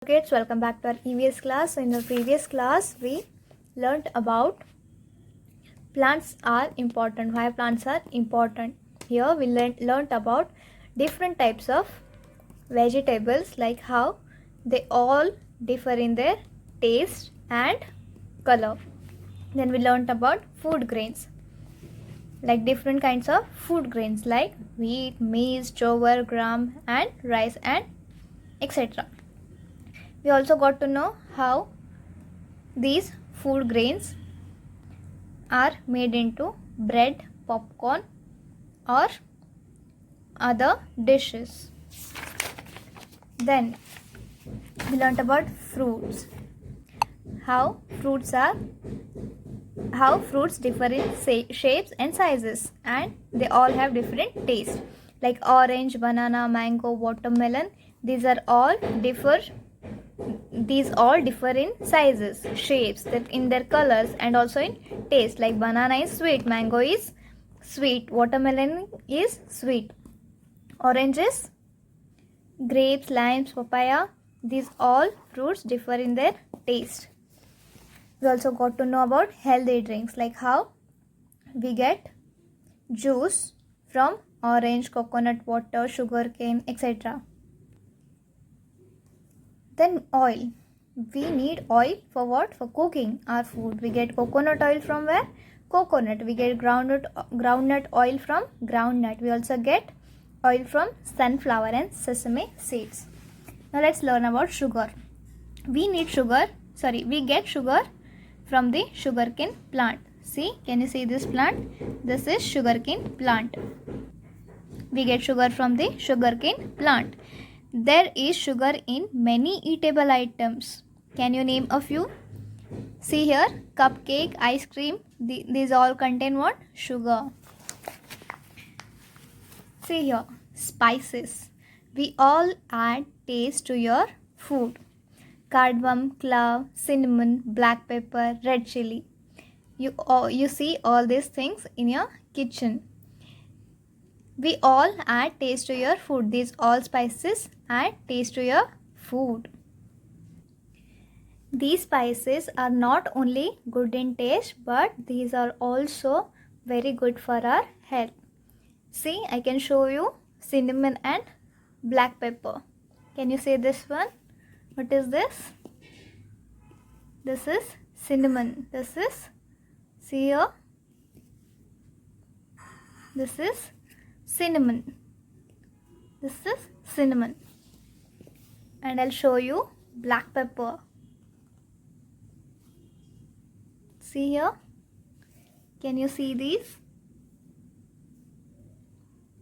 Kids, welcome back to our EVS class. So in the previous class we learnt about plants are important, why plants are important. Here we learnt about different types of vegetables, like how they all differ in their taste and color. Then we learnt about food grains, like different kinds of food grains like wheat, maize, jowar, gram and rice and etc. We also got to know how these food grains are made into bread, popcorn or other dishes. Then we learnt about fruits, how fruits differ in shapes and sizes, and they all have different taste, like orange, banana, mango, watermelon. These all differ in sizes, shapes, in their colors and also in taste, like banana is sweet, mango is sweet, watermelon is sweet, orange is grapes, limes, papaya. These all fruits differ in their taste. We also got to know about healthy drinks, like how we get juice from orange, coconut water, sugarcane, etc. Then oil. We need oil for what? For cooking our food. We get coconut oil from where? Coconut. We get groundnut oil from groundnut. We also get oil from sunflower and sesame seeds. Now let's learn about sugar. We get sugar from the sugarcane plant. See, can you see this plant? This is sugarcane plant. We get sugar from the sugarcane plant. There is sugar in many eatable items. Can you name a few? See here, cupcake, ice cream, these all contain what? Sugar. See here, spices. We all add taste to your food. Cardamom, clove, cinnamon, black pepper, red chili. You see all these things in your kitchen. We all add taste to your food. These all spices add taste to your food. These spices are not only good in taste, but these are also very good for our health. See, I can show you cinnamon and black pepper. Can you say this one? What is this? This is cinnamon. This is, see here, this is cinnamon. This is cinnamon. And I'll show you black pepper. See here, can you see these?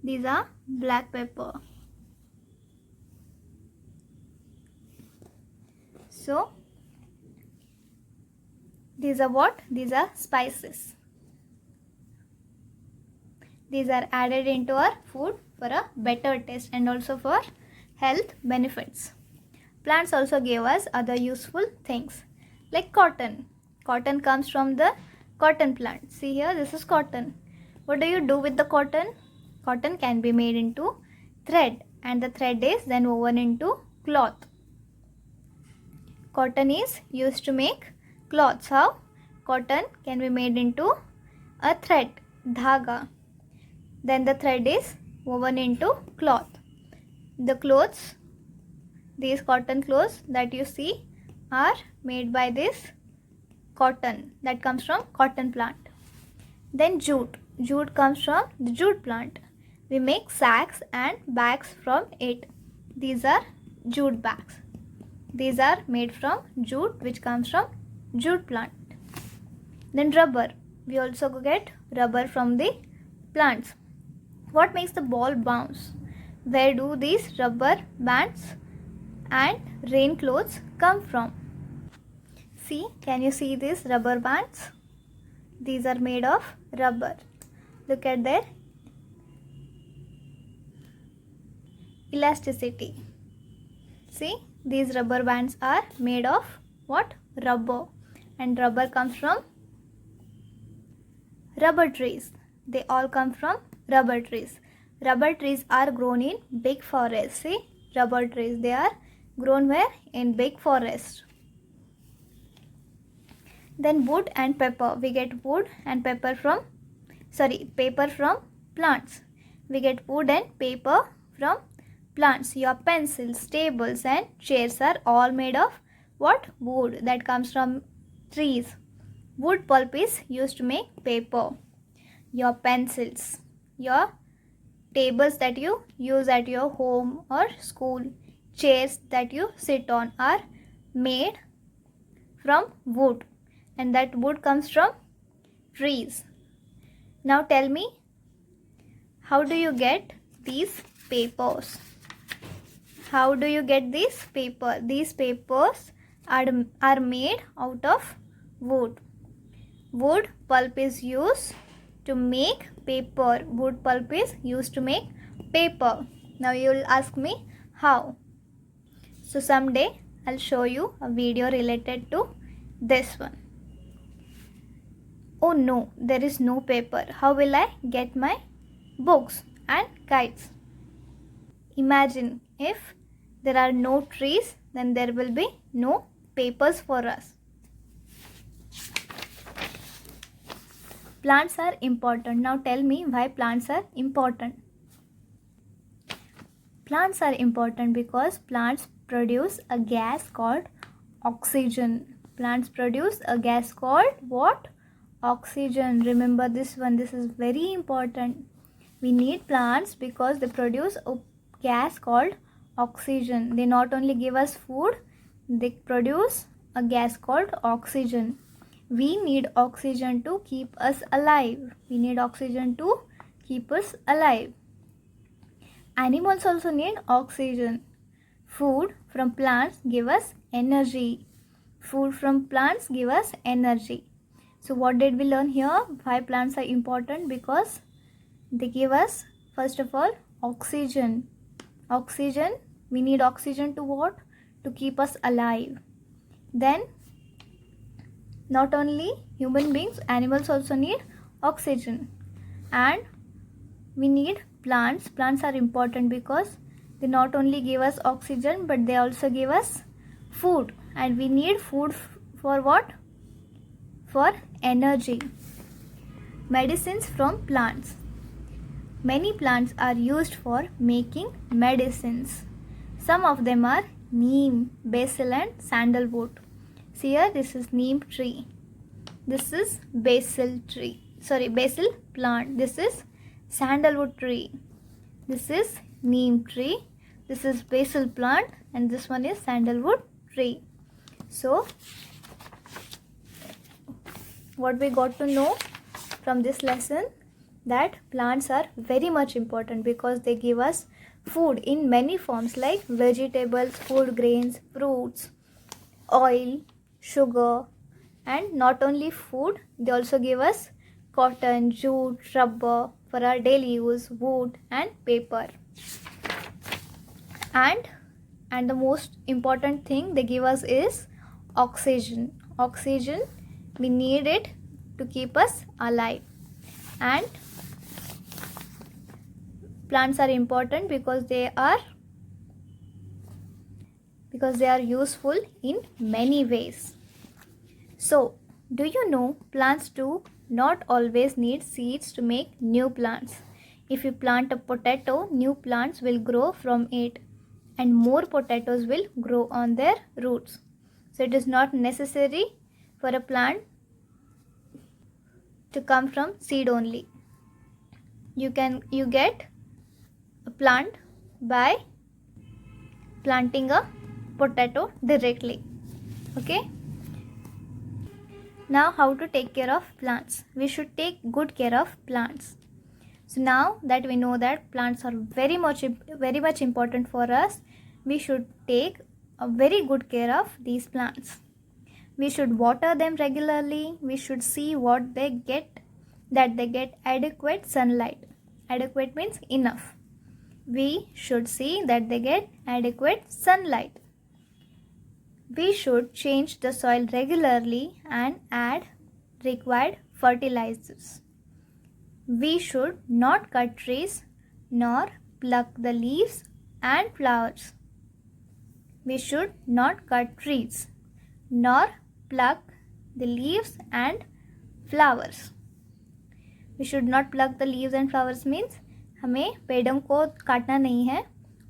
These are black pepper. So these are what? These are spices. These are added into our food for a better taste and also for health benefits. Plants also gave us other useful things, like cotton. Cotton comes from the cotton plant. See here, this is cotton. What do you do with the cotton? Cotton can be made into thread, and the thread is then woven into cloth. Cotton is used to make cloths. How? Cotton can be made into a thread, dhaga. Then the thread is woven into cloth. The clothes, these cotton clothes that you see, are made by this cotton that comes from cotton plant. Then jute. Jute comes from the jute plant. We make sacks and bags from it. These are jute bags. These are made from jute, which comes from jute plant. Then rubber. We also get rubber from the plants. What makes the ball bounce? Where do these rubber bands and rain clothes come from? See, can you see these rubber bands? These are made of rubber. Look at their elasticity. See, these rubber bands are made of what? Rubber. And rubber comes from rubber trees. They all come from rubber trees. Rubber trees are grown in big forests. See, rubber trees, they are Grown where? In big forest. Then wood and paper. We get wood and paper from paper from plants. We get wood and paper from plants. Your pencils, tables and chairs are all made of what? Wood that comes from trees. Wood pulp is used to make paper. Your pencils, your tables that you use at your home or school, chairs that you sit on are made from wood, and that wood comes from trees. Now tell me, how do you get these papers? How do you get this paper? These papers are made out of wood. Wood pulp is used to make paper. Wood pulp is used to make paper. Now you will ask me how. So someday I'll show you a video related to this one. Oh no, there is no paper. How will I get my books and kites? Imagine if there are no trees, then there will be no papers for us. Plants are important. Now tell me why plants are important. Plants are important because plants produce a gas called oxygen. Plants produce a gas called what? Oxygen. Remember this one. This is very important. We need plants because they produce a gas called oxygen. They not only give us food, they produce a gas called oxygen. We need oxygen to keep us alive. We need oxygen to keep us alive. Animals also need oxygen. Food from plants give us energy. Food from plants give us energy. So what did we learn here? Why plants are important? Because they give us, first of all, oxygen. Oxygen. We need oxygen to what? To keep us alive. Then not only human beings, animals also need oxygen. And we need plants. Plants are important because they not only give us oxygen, but they also give us food. And we need food for what? For energy. Medicines from plants. Many plants are used for making medicines. Some of them are neem, basil and sandalwood. See here, this is neem tree. This is basil plant. This is sandalwood tree. This is neem tree. This is basil plant and this one is sandalwood tree. So what we got to know from this lesson, that plants are very much important because they give us food in many forms like vegetables, food grains, fruits, oil, sugar, and not only food, they also give us cotton, jute, rubber for our daily use, wood and paper. And the most important thing they give us is oxygen. Oxygen, we need it to keep us alive. And plants are important because they are useful in many ways. So, do you know plants do not always need seeds to make new plants? If you plant a potato, new plants will grow from it and more potatoes will grow on their roots. So it is not necessary for a plant to come from seed only. You get a plant by planting a potato directly. Okay? Now how to take care of plants? We should take good care of plants. So now that we know that plants are very much important for us, we should take a very good care of these plants. We should water them regularly. We should see that they get adequate sunlight. Adequate means enough. We should see that they get adequate sunlight. We should change the soil regularly and add required fertilizers. We should not cut trees nor pluck the leaves and flowers. we should not cut trees nor pluck the leaves and flowers. We should not pluck the leaves and flowers means हमें पेड़ों को काटना नहीं है,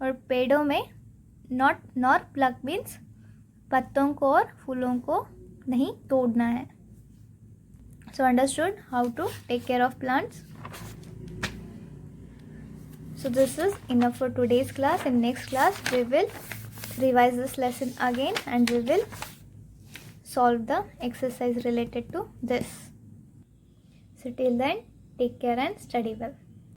और पेड़ों में nor pluck means पत्तों को और फूलों को नहीं तोड़ना है. So understood how to take care of plants. So this is enough for today's class. In next class we will revise this lesson again and we will solve the exercise related to this. So till then, take care and study well.